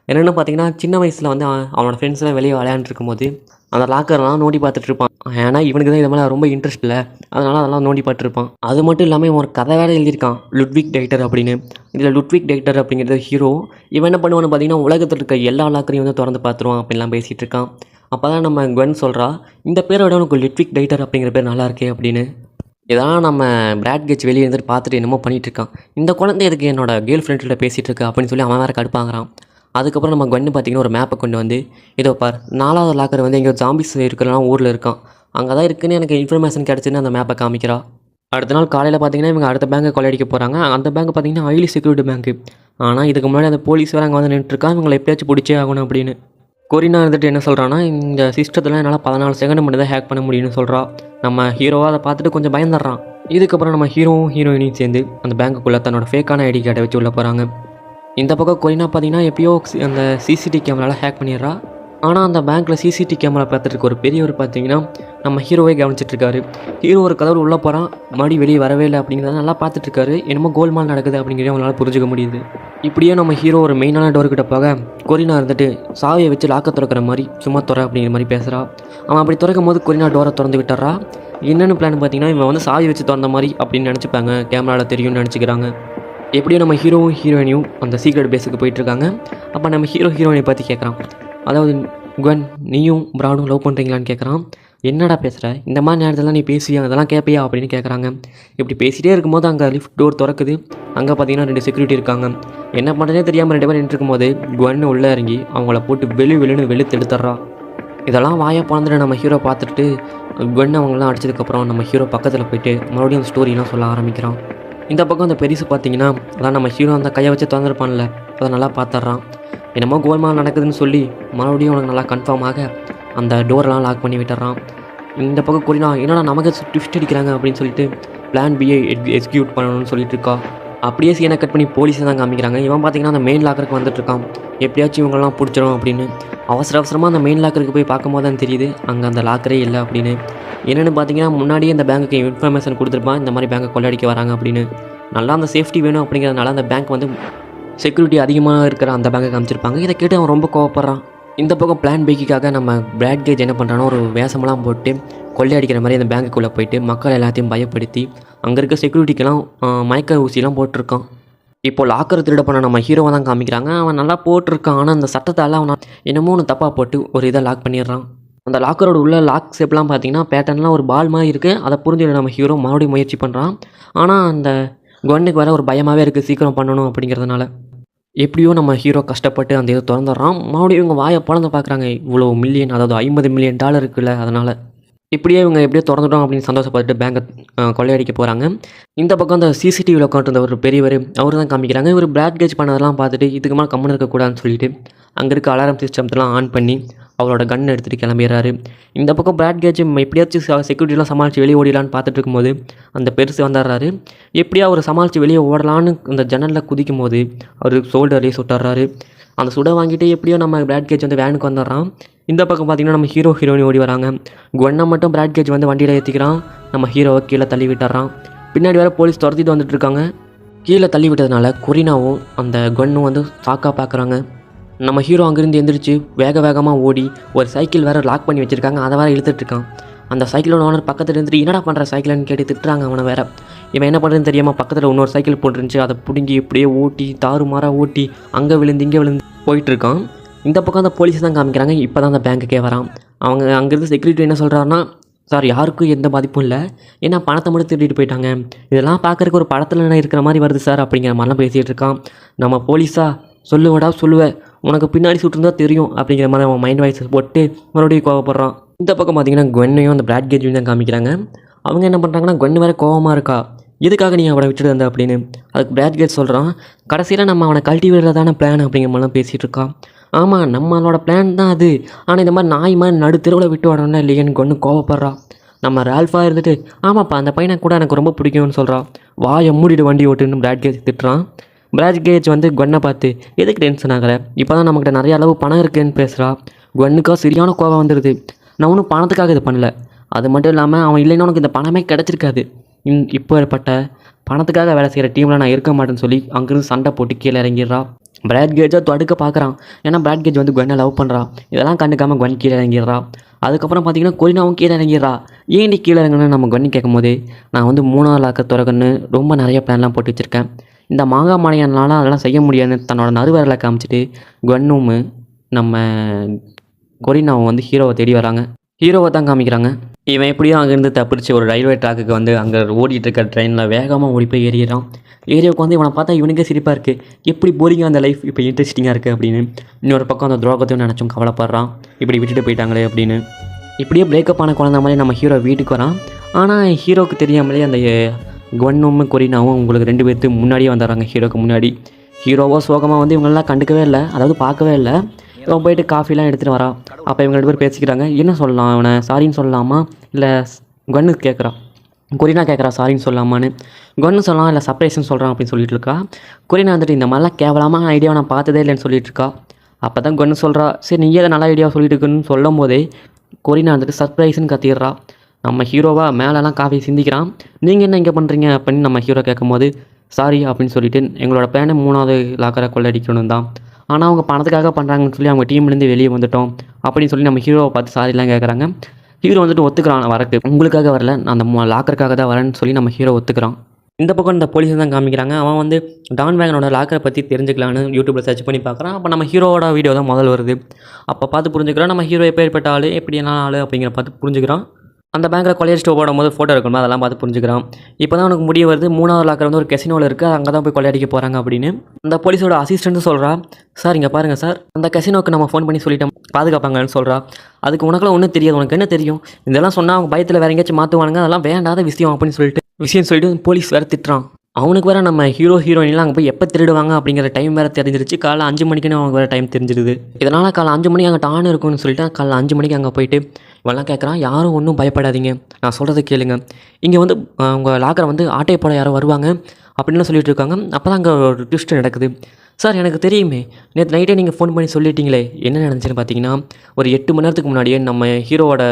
என்னென்னு பார்த்தீங்கன்னா சின்ன வயசில் வந்து அவனோட ஃப்ரெண்ட்ஸ்லாம் வெளியே விளையாண்டுருக்கும் போது அந்த லாக்கர்லாம் நோண்டி பார்த்துட்ருப்பான். ஏன்னா இவனுக்கு தான் இது மேலே ரொம்ப இன்ட்ரெஸ்ட் இல்லை, அதனால் அதெல்லாம் நோண்டி பார்த்துருப்பான். அது மட்டும் இல்லாமல் இவன் ஒரு கதை வேறு எழுதியிருக்கான், லுட்விக் டைட்டர் அப்படின்னு. இதில் லுட்விக் டைட்டர் அப்படிங்கிறது ஹீரோ. இவன் என்ன பண்ணுவான்னு பார்த்தீங்கன்னா உலகத்தில் இருக்க எல்லா லாக்கரையும் வந்து திறந்து பார்த்துருவான் அப்படின்லாம் பேசிகிட்டு இருக்கான். அப்போ தான் நம்ம குவென் சொல்கிறா, இந்த பேரை விட உனக்கு லுட்விக் டைட்டர் அப்படிங்கிற பேர் நல்லா இருக்கே அப்படின்னு. இதெல்லாம் நம்ம பிராட் கேட்ச் வெளியே இருந்துட்டு பார்த்துட்டு என்னமோ பண்ணிகிட்டு இருக்கான். இந்த குழந்தை எதுக்கு என்னோட கேர்ள் ஃப்ரெண்ட்கிட்ட பேசிகிட்டு இருக்கு அப்படின்னு சொல்லி அவன் வேறு கடுப்பாங்கிறான். அதுக்கப்புறம் நம்ம கன்னு பார்த்திங்கன்னா ஒரு மேப்பை கொண்டு வந்து இதோ பார் 4வது லாக்கர் வந்து எங்கேயோ ஜாம்பிஸ் இருக்கிறலாம் ஊரில் இருக்கான், அங்கே தான் இருக்குன்னு எனக்கு இன்ஃபர்மேஷன் கிடச்சின்னு அந்த மேப்பை காமிக்கிறா. அடுத்த நாள் காலையில் பார்த்திங்கன்னா இவங்க அடுத்த பேங்கை கொள்ளையடிக்க போகிறாங்க. அந்த பேங்க் பார்த்திங்கன்னா ஹைலி செக்யூரிட்டி பேங்க்கு. ஆனால் இதுக்கு முன்னாடி அந்த போலீஸ் வேறு அங்கே வந்து நின்றுட்டுருக்கா, இவங்களை எப்படியாச்சும் பிடிச்சே ஆகணும் அப்படின்னு. கொரினா இருந்துட்டு என்ன சொல்கிறான்னா, இந்த சிஸ்டத்தில் என்னால் 14 செகண்ட் மட்டும் தான் ஹேக் பண்ண முடியும்னு சொல்கிறா. நம்ம ஹீரோவாக அதை பார்த்துட்டு கொஞ்சம் பயந்துடுறான். இதுக்கப்புறம் நம்ம ஹீரோவும் ஹீரோயினையும் சேர்ந்து அந்த பேங்க்குள்ளே தன்னோட ஃபேக்கான ஐடி கார்டை வச்சு உள்ளே போகிறாங்க. இந்த பக்கம் கொரினா பார்த்திங்கன்னா எப்பயோ அந்த சிசிடிவி கேமராவில் ஹேக் பண்ணிடுறா. ஆனால் அந்த பேங்க்கில் சிசிடிவி கேமரா பார்த்துட்டு ஒரு பெரியவர் பார்த்திங்கன்னா நம்ம ஹீரோவே கவனிச்சிட்ருக்காரு. ஹீரோ ஒரு கதவு உள்ளே போகிறான், மறுபடியும் வெளியே வரவே இல்லை அப்படிங்கிறத நல்லா பார்த்துட்ருக்காரு. என்னமோ கோல்மால் நடக்குது அப்படிங்கிறத அவங்களால புரிஞ்சுக்க முடியுது. இப்படியே நம்ம ஹீரோ ஒரு மெயினான டோர்கிட்ட போக கொரினா இருந்துட்டு சாவியை வச்சு லாக்க திறக்கிற மாதிரி சும்மா துறை அப்படிங்கிற மாதிரி பேசுகிறா. அவன் அப்படி திறக்கும் போது கொரினா டோரை திறந்து விட்டுறா. என்னென்னு பிளான் பார்த்தீங்கன்னா இவன் வந்து சாவி வச்சு திறந்த மாதிரி அப்படின்னு நினச்சிப்பாங்க, கேமராவில் தெரியும்னு நினச்சிக்கிறாங்க. எப்படியும் நம்ம ஹீரோவும் ஹீரோயினையும் அந்த சீக்ரெட் பேஸுக்கு போயிட்டுருக்காங்க. அப்போ நம்ம ஹீரோயினை பற்றி கேட்குறான். அதாவது குவன், நீயும் பிராடும் லவ் பண்ணுறீங்களான்னு கேட்குறான். என்னடா பேசுகிற, இந்த மாதிரி நேரத்தில் நீ பேசுவியா, அதெல்லாம் கேட்பியா அப்படின்னு கேட்குறாங்க. இப்படி பேசிகிட்டே இருக்கும்போது அங்கே லிஃப்ட் டோர் திறக்குது. அங்கே பார்த்தீங்கன்னா 2 செக்யூரிட்டி இருக்காங்க. என்ன பண்ணுறதே தெரியாமல் 2 பேர் நின்றுருக்கும்போது குவன் உள்ளே இறங்கி அவங்கள போட்டு வெளுன்னு வெளுத்து எடுத்துட்றா. இதெல்லாம் வாயை பிறந்துட்டு நம்ம ஹீரோ பார்த்துட்டு குவன் அவங்களாம் அடிச்சதுக்கப்புறம் நம்ம ஹீரோ பக்கத்தில் போயிட்டு மறுபடியும் அந்த ஸ்டோரிலாம் சொல்ல ஆரம்பிக்கிறான். இந்த பக்கம் அந்த பெருசு பார்த்தீங்கன்னா அதான் நம்ம ஹீரோ அந்த கையை வச்சு திறந்துருப்பான்ல, அதை நல்லா பார்த்துட்றான். என்னமோ கோல்மால் நடக்குதுன்னு சொல்லி மறுபடியும் அவனுக்கு நல்லா கன்ஃபார்ம் ஆக அந்த டோரெலாம் லாக் பண்ணி விட்டுறான். இந்த பக்கம் கொரினா என்னடா நமக்கு ட்விஸ்ட் அடிக்கிறாங்க அப்படின்னு சொல்லிட்டு பிளான் பியை எக்ஸிக்யூட் பண்ணணும்னு சொல்லிட்டு இருக்கா. அப்படியே சீனை கட் பண்ணி போலீஸை தான் காமிக்கிறாங்க. இவன் பார்த்தீங்கன்னா அந்த மெயின் லாக்கருக்கு வந்துட்டுருக்கான், எப்படியாச்சும் இவங்கெல்லாம் பிடிச்சிடும் அப்படின்னு. அவசரமாக அந்த மெயின் லாக்கருக்கு போய் பார்க்கும்போது தான் தெரியுது அங்கே அந்த லாக்கரே இல்லை அப்படின்னு. என்னென்னு பார்த்தீங்கன்னா முன்னாடியே இந்த பேங்க்குக்கு இன்ஃபர்மேஷன் கொடுத்துருப்பான், இந்த மாதிரி பேங்கை கொள்ளையடிக்க வராங்க அப்படின்னு. நல்லா அந்த சேஃப்டி வேணும் அப்படிங்கிறதுனால அந்த பேங்க் வந்து செக்யூரிட்டி அதிகமாக இருக்கிற அந்த பேங்கை காமிச்சிருப்பாங்க. இதை கேட்டு அவன் ரொம்ப கோவப்படுறான். இந்த பக்கம் பிளான் பேக்கிக்காக நம்ம பிராட் கேஜ் என்ன பண்ணுறானோ ஒரு வேஷமெல்லாம் போட்டு கொள்ளையடிக்கிற மாதிரி அந்த பேங்குக்குள்ளே போயிட்டு மக்கள் எல்லாத்தையும் பயப்படுத்தி அங்கே இருக்க செக்யூரிட்டிக்கெல்லாம் மயக்க ஊசிலாம் போட்டிருக்கான். இப்போது லாக்கர் திருட பண்ண நம்ம ஹீரோவை தான் காமிக்கிறாங்க. அவன் நல்லா போட்டிருக்கான், ஆனால் அந்த சட்டத்தால் அவன் என்னமோ ஒன்று தப்பாக போட்டு ஒரு இதை லாக் பண்ணிடுறான். அந்த லாக்கரோட உள்ள லாக் ஷேப்லாம் பார்த்தீங்கன்னா பேட்டர்ன்லாம் ஒரு பால் மாதிரி இருக்குது. அதை புரிஞ்சுக்கிற நம்ம ஹீரோ மறுபடியும் முயற்சி பண்ணுறான். ஆனால் அந்த குவனுக்கு வேறு ஒரு பயமாகவே இருக்குது சீக்கிரம் பண்ணணும் அப்படிங்கிறதுனால. எப்படியோ நம்ம ஹீரோ கஷ்டப்பட்டு அந்த இதை திறந்துடுறான். மறுபடியும் இவங்க வாயை பிறந்து பார்க்குறாங்க, இவ்வளோ மில்லியன், அதாவது $50 மில்லியன் இருக்குல்ல, அதனால் இப்படியே இவங்க எப்படியோ திறந்துட்டோம் அப்படின்னு சந்தோஷப்பட்டு பேங்கை கொள்ளையடிக்க போகிறாங்க. இந்த பக்கம் அந்த சிசிடிவியில் உட்காந்துருந்த ஒரு பெரியவர் அவர் தான் காமிக்கிறாங்க. இவர் பிராட் கேஜ் பண்ணதெல்லாம் பார்த்துட்டு இதுக்கு மேலே கம்முன்னு இருக்கக்கூடாதுன்னு சொல்லிட்டு அங்கே இருக்க அலாரம் சிஸ்டம்லாம் ஆன் பண்ணி அவரோட கன் எடுத்துகிட்டு கிளம்பிடுறாரு. இந்த பக்கம் பிராட் கேஜ் எப்படியாச்சும் செக்யூரிட்டிலாம் சமாளித்து வெளியே ஓடிடலான்னு பார்த்துட்டு இருக்கும்போது அந்த பெருசு வந்துடுறாரு. எப்படியா அவர் சமாளித்து வெளியே ஓடலான்னு அந்த ஜன்னலில் குதிக்கும் போது அவர் ஷோல்டர்லேயே சுட்டுறாரு. அந்த சுட வாங்கிட்டு எப்படியோ நம்ம பிராட் கேஜ் வந்து வேனுக்கு வந்துடுறான். இந்த பக்கம் பார்த்திங்கன்னா நம்ம ஹீரோயின் ஓடி வராங்க. குவனை மட்டும் பிராட் கேஜ் வந்து வண்டியில் ஏற்றிக்கிறான். நம்ம ஹீரோவை கீழே தள்ளி விட்டுறான். பின்னாடி வேறு போலீஸ் துரத்திட்டு வந்துட்டு இருக்காங்க. கீழே தள்ளி விட்டதுனால கொரினாவும் அந்த குவனும் வந்து சாக்காக பார்க்குறாங்க. நம்ம ஹீரோ அங்கேருந்து எந்திரிச்சு வேகமாக ஓடி ஒரு சைக்கிள் வேறு லாக் பண்ணி வச்சுருக்காங்க, அதை வேறு இழுத்துட்ருக்கான். அந்த சைக்கிளோட ஓனர் பக்கத்தில் இருந்துட்டு என்னடா பண்ணுற சைக்கிள்னு கேட்டு திட்டுறாங்க அவனை வேறு. இவன் என்ன பண்ணுறதுன்னு தெரியாமல் பக்கத்தில் இன்னொரு சைக்கிள் போட்டுருந்துச்சு, அதை பிடுங்கி இப்படியே ஓட்டி தாறுமாறாக ஓட்டி அங்கே விழுந்து இங்கே விழுந்து போயிட்டுருக்கான். இந்த பக்கம் அந்த போலீஸ் தான் காமிக்கிறாங்க. இப்போ தான் அந்த பேங்க்குக்கே வரான். அவங்க அங்கேருந்து செக்யூரிட்டி என்ன சொல்கிறாருன்னா, சார் யாருக்கும் எந்த பாதிப்பும் இல்லை, ஏன்னா பணத்தை மட்டும் திருடிட்டு போயிட்டாங்க, இதெல்லாம் பார்க்குறக்கு ஒரு படத்தில் இருக்கிற மாதிரி வருது சார் அப்படிங்கிற மாதிரிலாம் பேசிகிட்டு இருக்கான். நம்ம போலீஸா சொல்லுவடா சொல்லுவேன், உனக்கு பின்னாடி சுட்டுருந்தா தெரியும் அப்படிங்கிற மாதிரி அவன் மைண்ட் வாய்ஸ் போட்டு மறுபடியும் கோவப்படுறான். இந்த பக்கம் பார்த்தீங்கன்னா குவனையும் அந்த பிராட் கேஜையும் தான் காமிக்கிறாங்க. அவங்க என்ன பண்ணுறாங்கன்னா குவன் வேறு கோவமாக இருக்கா, எதுக்காக நீ அவனை விட்டுட்டு வந்த அப்படின்னு. அதுக்கு பிராட் கேஜ் சொல்கிறான், கடைசியில் நம்ம அவனை கல்டிவேட்டில் தானே பிளான் அப்படிங்கிற மாதிரிலாம் பேசிகிட்டு இருக்கான். ஆமாம் நம்மளோட பிளான் தான் அது, ஆனால் இந்த மாதிரி நாய் மாதிரி நடு தெருவில் விட்டு வரணும்னா இல்லையேன்னு ஒன்று கோவப்படுறான். நம்ம ரால்ஃபாக இருந்துட்டு ஆமாப்பா அந்த பையனை கூட எனக்கு ரொம்ப பிடிக்கும்னு சொல்கிறான். வாயை மூடிட்டு வண்டி ஓட்டுன்னு பிராட் கேஜ் திட்டுறான். பிராட் கேஜ் வந்து குவனை பார்த்து எதுக்கு டென்ஷன் ஆகலை, இப்போ தான் நம்மக்கிட்ட நிறைய அளவு பணம் இருக்குதுன்னு பேசுகிறா. குவனுக்காக சரியான கோவம் வந்துடுது. நான் ஒன்றும் பணத்துக்காக இது பண்ணல, அது மட்டும் இல்லாமல் அவன் இல்லைன்னா உனக்கு இந்த பணமே கிடச்சிருக்காது, இப்போ ஏற்பட்ட பணத்துக்காக வேலை செய்கிற டீமில் நான் இருக்க மாட்டேன்னு சொல்லி அங்கேருந்து சண்டை போட்டு கீழே இறங்கிடுறா. பிராட் கேஜை தடுக்க பார்க்குறான், ஏன்னா பிராட் கேஜ் வந்து குவனை லவ் பண்ணுறான். இதெல்லாம் கண்டுக்காமல் குவன் கீழே இறங்கிடுறா. அதுக்கப்புறம் பார்த்தீங்கன்னா கொரினாவும் கீழே இறங்கிடுறா. ஏன்டி கீழே இறங்கணும்னு நம்ம குவன் கேட்கும் போது, நான் வந்து 3வது லாக்கர் திறக்கணும்னு ரொம்ப நிறைய பிளான்லாம் போட்டு வச்சுருக்கேன், இந்த மாங்காய் மானியனால அதெல்லாம் செய்ய முடியாதுன்னு தன்னோட நறுவரலை காமிச்சிட்டு குவனும் நம்ம கொரினாவும் வந்து ஹீரோவை தேடி வராங்க. ஹீரோவை தான் காமிக்கிறாங்க. இவன் எப்படியும் அங்கேருந்து தப்பிச்சு ஒரு ரயில்வே ட்ராக்குக்கு வந்து அங்கே ஓடிட்டு இருக்க ட்ரெயினில் வேகமாக ஓடி போய் ஏறிடுறான். ஏரியாவுக்கு வந்து இவனை பார்த்தா இவனுக்கே சிரிப்பாக இருக்குது, எப்படி போரிங்காக அந்த லைஃப் இப்போ இன்ட்ரெஸ்டிங்காக இருக்குது அப்படின்னு. இன்னொரு பக்கம் அந்த துரோகத்தையும் நினச்சும் கவலைப்படுறான், இப்படி விட்டுட்டு போயிட்டாங்களே அப்படின்னு. இப்படியே பிரேக்கப் ஆன குழந்த மாதிரி நம்ம ஹீரோ வீட்டுக்கு வரான். ஆனால் ஹீரோவுக்கு தெரியாமலே அந்த குவன்னும் கொரினாவும் உங்களுக்கு 2 பேர்த்துக்கு முன்னாடியே வந்துடுறாங்க ஹீரோக்கு முன்னாடி. ஹீரோவோ சோகமாக வந்து இவங்களெல்லாம் கண்டுக்கவே இல்லை, அதாவது பார்க்கவே இல்லை. இவன் போயிட்டு காஃபிலாம் எடுத்துகிட்டு வரான். அப்போ இவங்க 2 பேர் பேசிக்கிறாங்க, என்ன சொல்லலாம் அவனை, சாரின்னு சொல்லலாமா இல்லை கன்னு கேட்குறான். கொரினா கேட்குறா சாரின்னு சொல்லலாமான்னு. கன்னு சொல்லலாம் இல்லை சர்ப்ரைஸ்ன்னு சொல்கிறான் அப்படின்னு சொல்லிட்டு இருக்கா. கொரினா வந்துட்டு இந்த மாதிரிலாம் கேவலமான ஐடியாவை நான் பார்த்ததே இல்லைன்னு சொல்லிட்டு இருக்கா. அப்போ தான் கன்னு சொல்கிறா, சரி நீ ஏதோ நல்ல ஐடியா சொல்லிட்டு இருக்குன்னு சொல்லும் போதே கொரினா வந்துட்டு சர்ப்ரைஸ்ன்னு கத்திடுறா. நம்ம ஹீரோவா மேலெலாம் காஃபி சிந்திக்கிறான். நீங்கள் என்ன இங்கே பண்ணுறீங்க அப்படின்னு நம்ம ஹீரோ கேட்கும் போது, சாரி அப்படின்னு சொல்லிட்டு எங்களோட பிளானை 3வது லாக்கரை கொள்ளடிக்கணும் தான், ஆனால் அவங்க பணத்துக்காக பண்ணுறாங்கன்னு சொல்லி அவங்க டீம்லேருந்து வெளியே வந்துட்டோம் அப்படின்னு சொல்லி நம்ம ஹீரோவை பார்த்து சாரிலாம் கேட்குறாங்க. ஹீரோ வந்துட்டு ஒத்துக்கிறான், வரக்கு உங்களுக்காக வரல, நான் அந்த லாக்கருக்காக தான் வரேன்னு சொல்லி நம்ம ஹீரோ ஒத்துக்கிறான். இந்த பக்கம் இந்த போலீஸை தான் காமிக்கிறாங்க. அவன் வந்து டான் வேகனோட லாக்கரை பற்றி தெரிஞ்சுக்கலான்னு யூடியூப்பில் சர்ச் பண்ணி பார்க்குறான். அப்போ நம்ம ஹீரோவோட வீடியோ தான் முதல் வருது. அப்போ பார்த்து புரிஞ்சுக்கிறான் நம்ம ஹீரோ எப்பேற்பட்ட ஆள், எப்படி என்ன ஆள் அப்படிங்கிற பார்த்து புரிஞ்சுக்கிறான். அந்த பேங்கில் கொள்ளையடிச்சிட்டு போடும்போது ஃபோட்டோ இருக்கணும், அதெல்லாம் பார்த்து புரிஞ்சுக்கிறான். இப்போ தான் உனக்கு முடிய வருது, 3வது லாக்கர் வந்து ஒரு கெசினோவில் இருக்குது, அங்கே தான் போய் கொள்ளையடிக்க போகிறாங்க அப்படின்னு. அந்த போலீஸோட அசிஸ்டண்ட்டு சொல்கிறா, சார் இங்கே பாருங்கள் சார், அந்த கெசினோவுக்கு நம்ம ஃபோன் பண்ணி சொல்லிட்டோம் பாதுகாப்பாங்கன்னு சொல்கிறா. அதுக்கு உனக்குலாம் ஒன்றும் தெரியாது, உனக்கு என்ன தெரியும், இதெல்லாம் சொன்னால் அவங்க பயத்தில் வேறு எங்கேயாச்சும் மாற்றுவானுங்க, அதெல்லாம் வேண்டாத விஷயம் அப்படின்னு சொல்லிட்டு போலீஸ் வேறு திட்டுறான். அவனுக்கு வேறு நம்ம ஹீரோயின்லாம் அங்கே போய் எப்போ திருடுவாங்க அப்படிங்கிற டைம் வேறு தெரிஞ்சிருச்சு. காலைல 5 மணிக்குன்னு அவனுக்கு வேறு டைம் தெரிஞ்சிருது. இதனால் காலைல 5 மணிக்கு அங்கே டான் இருக்குன்னு சொல்லிட்டு காலைல 5 மணிக்கு அங்கே போயிட்டு இவெல்லாம் கேட்குறான், யாரும் ஒன்றும் பயப்படாதீங்க, நான் சொல்கிறத கேளுங்க, இங்கே வந்து உங்கள் லாக்கரை வந்து ஆட்டையை போட யாரோ வருவாங்க அப்படின்லாம் சொல்லிட்டு இருக்காங்க. அப்போ தான் அங்கே ஒரு ட்விஸ்ட் நடக்குது. சார் எனக்கு தெரியுமே, நேற்று நைட்டே நீங்கள் ஃபோன் பண்ணி சொல்லிட்டீங்களே, என்ன நடந்துச்சுன்னு பார்த்தீங்கன்னா, ஒரு 8 மணி நேரத்துக்கு முன்னாடியே நம்ம ஹீரோவோட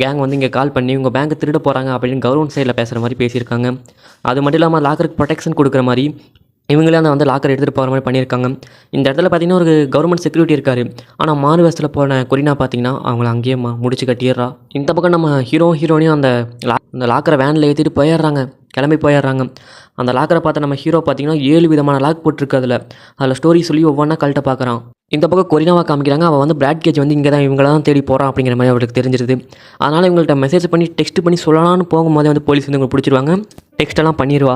கேங் வந்து இங்கே கால் பண்ணி உங்கள் பேங்க்கு திருட போகிறாங்க அப்படின்னு கவர்மெண்ட் சைடில் பேசுகிற மாதிரி பேசியிருக்காங்க. அது மட்டும் இல்லாமல் லாக்கருக்கு ப்ரொடெக்ஷன் கொடுக்குற மாதிரி இவங்களே அந்த வந்து லாக்கர் எடுத்துகிட்டு போகிற மாதிரி பண்ணியிருக்காங்க. இந்த இடத்துல பார்த்திங்கன்னா ஒரு கவர்மெண்ட் செக்யூரிட்டி இருக்கார். ஆனால் மாறு வேஷத்தில் போன கொரினா பார்த்திங்கன்னா அவங்கள அங்கேயே முடிச்சு கட்டிடுறா. இந்த பக்கம் நம்ம ஹீரோனையும் அந்த லாக்கரை வேனில் ஏற்றிட்டு போயிடுறாங்க, கிளம்பி போயிடுறாங்க. அந்த லாக்கரை பார்த்து நம்ம ஹீரோ பார்த்திங்கன்னா 7 விதமான லாக் போட்டிருக்கு. அதில் ஸ்டோரி சொல்லி ஒவ்வொன்றா கழட்ட பார்க்குறான். இந்த பக்கம் கொரினாவை காமிக்கிறாங்க. அவள் வந்து பிராட் கேஜ் வந்து இங்கே தான் இவங்கள தான் தேடி போகிறான் அப்படிங்கிற மாதிரி அவளுக்கு தெரிஞ்சிருது. அதனால் இவங்கள்ட்ட மெசேஜ் பண்ணி டெக்ஸ்ட் பண்ணி சொல்லலாம்னு போகும்போதே வந்து போலீஸ் வந்து இவங்க பிடிச்சிருவாங்க. டெக்ஸ்ட்டெல்லாம் பண்ணிடுவா.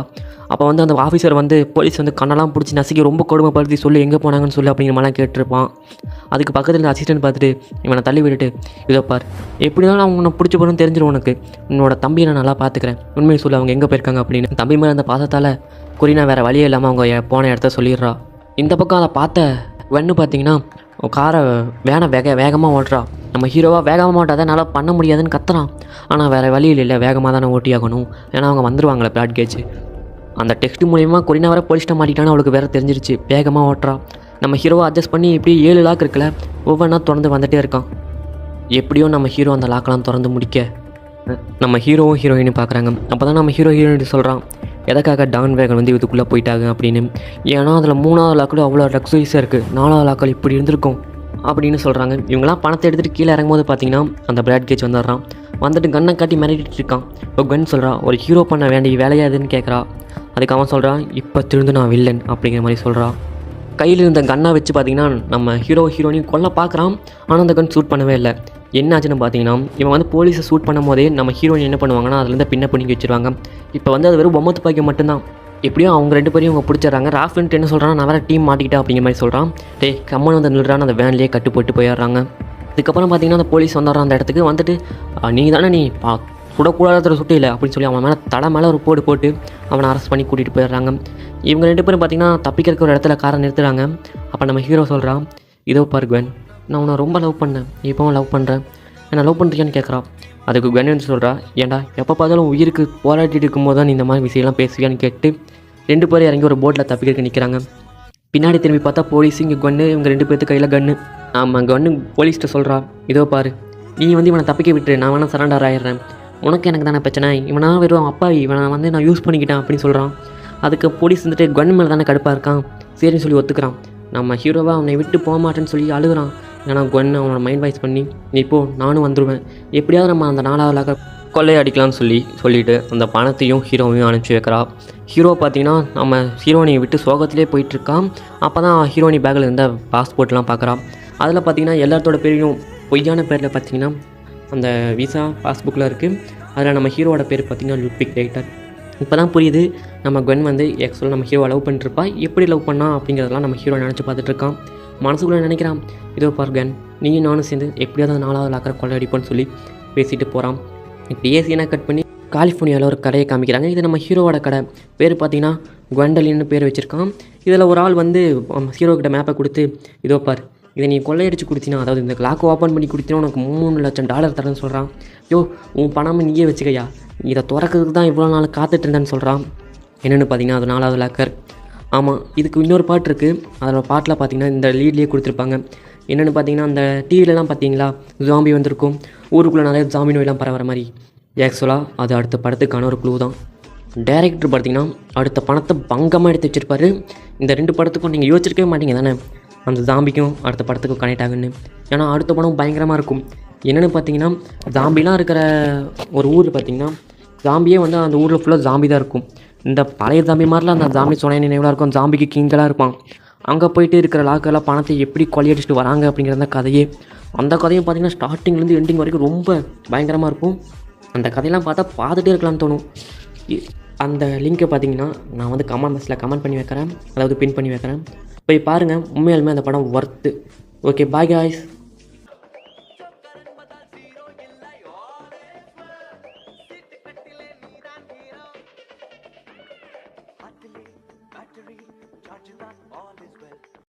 அப்போ வந்து அந்த ஆஃபீஸர் வந்து போலீஸ் வந்து கண்ணெல்லாம் பிடிச்சி நசுக்கி ரொம்ப கொடுமைப்படுத்தி சொல்லி எங்கே போனாங்கன்னு சொல்லி அப்படிங்கிற மாதிரிலாம் கேட்டிருப்பான். அதுக்கு பக்கத்தில் இந்த அசிஸ்டன்ட் பார்த்துட்டு இவனை தள்ளி விட்டுட்டு, இதோ பார், எப்படி தான் நான் உன்னை பிடிச்ச போகிறேன்னு தெரிஞ்சிடும் உனக்கு, உன்னோட தம்பியை நான் நல்லா பார்த்துக்கிறேன், உண்மையை சொல்லி அவங்க எங்கே போயிருக்காங்க அப்படின்னு. தம்பி மேலே அந்த பாசத்தால் கொரினா வேறு வழியே இல்லாமல் அவங்க போன இடத்த சொல்லிடுறா. இந்த பக்கம் அதை பார்த்த வென்னு பார்த்தீங்கன்னா காரை வேனை வேகமாக ஓட்டுறா. நம்ம ஹீரோவாக வேகமாக ஓட்டாத என்னால் பண்ண முடியாதுன்னு கத்துறான். ஆனால் வேறு வழியில் இல்லை, வேகமாக தானே ஓட்டி ஆகணும், ஏன்னா அவங்க வந்துடுவாங்களே பிராட் கேஜ். அந்த டெக்ஸ்ட் மூலிமா கொரினா வர போலீஸ்ட்டை மாட்டிட்டான்னு அவளுக்கு வேறு தெரிஞ்சிருச்சு. வேகமாக ஓட்டுறா. நம்ம ஹீரோவை அட்ஜஸ்ட் பண்ணி இப்படி 7 லாக் இருக்குல்ல, ஒவ்வொன்றா திறந்து வந்துகிட்டே இருக்கான். எப்படியோ நம்ம ஹீரோ அந்த லாக்கெல்லாம் திறந்து முடிக்க நம்ம ஹீரோவும் ஹீரோயினும் பார்க்குறாங்க. அப்போ தான் நம்ம ஹீரோயின் சொல்கிறான், எதுக்காக டான் வேகன் வந்து இதுக்குள்ளே போயிட்டாங்க அப்படின்னு. ஏன்னா அதில் 3வது லாக்கில் அவ்வளோ லக்ஸுரிஸாக இருக்குது, 4வது லாக்கில் இப்படி இருந்திருக்கும் அப்படின்னு சொல்கிறாங்க. இவங்களாம் பணத்தை எடுத்துகிட்டு கீழே இறங்கும்போது பார்த்தீங்கன்னா அந்த பிராட் கேஜ் வந்துடுறான். வந்துட்டு கண்ணை காட்டி மிரட்டிட்டு இருக்கான். இப்போ கன் சொல்கிறான், ஒரு ஹீரோ பண்ண வேண்டிய வேலையாதுன்னு கேட்குறா. அதுக்கு அவன் சொல்கிறான், இப்போ திருந்து நான் வில்லன் அப்படிங்கிற மாதிரி சொல்கிறான். கையில் இருந்த கன்னை வச்சு பார்த்திங்கன்னா நம்ம ஹீரோயினையும் கொல்ல பார்க்குறான். ஆனால் அந்த கன் ஷூட் பண்ணவே இல்லை. என்னாச்சுன்னு பார்த்தீங்கன்னா, இவன் வந்து போலீஸை ஷூட் பண்ணும் போதே நம்ம ஹீரோயின் என்ன பண்ணுவாங்கன்னா அதுலேருந்து பின்ன பண்ணி வச்சுருவாங்க. இப்போ வந்து அது வெறும் பொம்மை துப்பாக்கி மட்டும்தான். எப்படியும் அவங்க 2 பேரையும் அவங்க பிடிச்சிடுறாங்க. ராஃபின்ட்டு என்ன சொல்கிறான், நான் வேறு டீம் மாட்டிக்கிட்டா அப்படிங்கிற மாதிரி சொல்கிறான். டேய் கம்மன் வந்து நில்றான்னு அந்த வேன்லேயே கட்டு போட்டு போயிடுறாங்க. அதுக்கப்புறம் பார்த்திங்கன்னா அந்த போலீஸ் வந்துடுறான். அந்த இடத்துக்கு வந்துட்டு, நீ தானே நீ சுடக்கூடாத சுட்டு இல்லை அப்படின்னு சொல்லி அவன் மேலே ஒரு போடு போட்டு அவனை அரெஸ்ட் பண்ணி கூட்டிகிட்டு போயிடுறாங்க. இவங்க 2 பேரும் பார்த்திங்கன்னா தப்பிக்கிறதுக்கு ஒரு இடத்துல காரை நிறுத்துறாங்க. அப்போ நம்ம ஹீரோ சொல்கிறான், இதோ பாரு குவென், நான் உன்னை ரொம்ப லவ் பண்ணேன், இப்போவும் லவ் பண்ணுறேன், என்ன லவ் பண்ணுறியான்னு கேட்குறான். அதுக்கு குவென் வந்து சொல்கிறா, ஏன்டா எப்போ பார்த்தாலும் உயிருக்கு போராட்டிட்டு இருக்கும்போது தான் நீ இந்த மாதிரி விஷயம்லாம் பேசுவியான்னு கேட்டு 2 பேரும் இறங்கி ஒரு போட்டில் தப்பிக்கிறதுக்கு நிற்கிறாங்க. பின்னாடி திரும்பி பார்த்தா போலீஸ், இங்கே கன்று, இவங்க 2 பேர்த்து கையில் கன்று. ஆமாம் கன்று போலீஸ்கிட்ட சொல்கிறா, இதோ பாரு, நீ வந்து இவனை தப்பிக்க விட்டுரு, நான் வேணால் சரண்டர் ஆகிடுறேன், உனக்கு எனக்கு தானே பிரச்சனை, இவனா வெறும் அப்பா, இவனை வந்து நான் யூஸ் பண்ணிக்கிட்டேன் அப்படின்னு சொல்கிறான். அதுக்கு போலீஸ் வந்துட்டு கன் மேலே தானே கடுப்பாக இருக்கான், சரின்னு சொல்லி ஒத்துக்கிறான். நம்ம ஹீரோவாக அவனை விட்டு போக மாட்டேன்னு சொல்லி அழுகுறான். ஏன்னா கன் அவனோட மைண்ட் வாய்ஸ் பண்ணி, நீ இப்போது நானும் வந்துடுவேன், எப்படியாவது நம்ம அந்த 4வது லாக்கை கொள்ளையடிக்கலாம்னு சொல்லிட்டு அந்த பணத்தையும் ஹீரோவையும் அனுப்பிச்சி வைக்கிறா. ஹீரோ பார்த்திங்கன்னா நம்ம ஹீரோனியை விட்டு சோகத்திலே போயிட்டுருக்கான். அப்போ தான் ஹீரோனி பேக்கில் இருந்த பாஸ்போர்ட்லாம் பார்க்குறான். அதில் பார்த்திங்கன்னா எல்லாத்தோட பேரையும் பொய்யான பேரில் பார்த்திங்கன்னா அந்த விசா பாஸ்புக்கில் இருக்குது. அதில் நம்ம ஹீரோவோட பேர் பார்த்திங்கன்னா லுட்விக் டைட்டர். இப்போ தான் புரியுது நம்ம குவென் வந்து ஆக்சுவலாக நம்ம ஹீரோவை லவ் பண்ணிட்டுருப்பா. எப்படி லவ் பண்ணா அப்படிங்கிறதெல்லாம் நம்ம ஹீரோ நினச்சி பார்த்துட்ருக்கான். மனசுக்குள்ளே நினைக்கிறான், இதோ பார் குவென், நீயும் நானும் சேர்ந்து எப்படியாவது அந்த 4வது லாக்கரை கொள்ளையடிப்போன்னு சொல்லி பேசிட்டு போகிறான். இப்படியே சீனாக கட் பண்ணி கலிஃபோர்னியாவில் ஒரு கடையை காமிக்கிறாங்க. இது நம்ம ஹீரோவோட கடை. பேர் பார்த்தீங்கன்னா குவெண்டலின்னு பேர் வச்சுருக்கான். இதில் ஒரு ஆள் வந்து ஹீரோக்கிட்ட மேப்பை கொடுத்து, இதோ பார், இதை நீ கொள்ளையடிச்சு கொடுத்தினா, அதாவது இந்த லாக்கை ஓப்பன் பண்ணி கொடுத்தினா உனக்கு $3,00,000 தரேன்னு சொல்கிறான். யோ, உன் பணமும் நீயே வச்சுக்கையா, இதை திறக்கிறதுக்கு தான் இவ்வளோ நாள் காத்துட்டு இருந்தேன்னு சொல்கிறான். என்னென்னு பார்த்தீங்கன்னா அது 4வது லாக்கர். ஆமாம், இதுக்கு இன்னொரு பாட்டு இருக்குது. அதில் பாட்டில் பார்த்தீங்கன்னா இந்த லீட்லேயே கொடுத்துருப்பாங்க. என்னென்னு பார்த்தீங்கன்னா அந்த டிவிலலாம் பார்த்தீங்களா ஜாம்பி வந்திருக்கும், ஊருக்குள்ளே நிறைய ஜாம்பி நோயெல்லாம் பரவுற மாதிரி. ஆக்சுவலாக அது அடுத்த படத்துக்கான ஒரு க்ளூ தான். டைரக்டர் பார்த்தீங்கன்னா அடுத்த பணத்தை பங்கமாக எடுத்து வச்சுருப்பாரு. இந்த 2 படத்துக்கும் நீங்கள் யோசிச்சிருக்கவே மாட்டீங்க தானே, அந்த ஜாம்பிக்கும் அடுத்த படத்துக்கும் கனெக்ட் ஆகுன்னு. ஏன்னா அடுத்த படம் பயங்கரமாக இருக்கும். என்னென்னு பார்த்தீங்கன்னா ஜாம்பிலாம் இருக்கிற ஒரு ஊர் பார்த்தீங்கன்னா, ஜாம்பியே வந்து அந்த ஊரில் ஃபுல்லாக ஜாம்பி தான் இருக்கும். இந்த பழைய ஜாம்பி மாதிரிலாம் அந்த ஜாம்பி சொன்ன நினைவுலாம் இருக்கும். ஜாம்பிக்கு கிங்கெல்லாம் இருப்பான். அங்கே போயிட்டு இருக்கிற லாக்கெல்லாம் பணத்தை எப்படி கொள்ளையடிச்சிட்டு வராங்க அப்படிங்கிறத கதையே. அந்த கதையும் பார்த்தீங்கன்னா ஸ்டார்டிங்லேருந்து எண்டிங் வரைக்கும் ரொம்ப பயங்கரமாக இருக்கும். அந்த கதையெல்லாம் பார்த்தா பார்த்துட்டே இருக்கலாம்னு தோணும். அந்த லிங்க்கை பார்த்தீங்கன்னா நான் வந்து கமெண்ட் பாக்ஸில் கமெண்ட் பண்ணி வைக்கிறேன், அதாவது பின் பண்ணி வைக்கிறேன். போய் பாருங்கள், உண்மையாலுமே அந்த படம் worth. Okay, bye guys. battery charge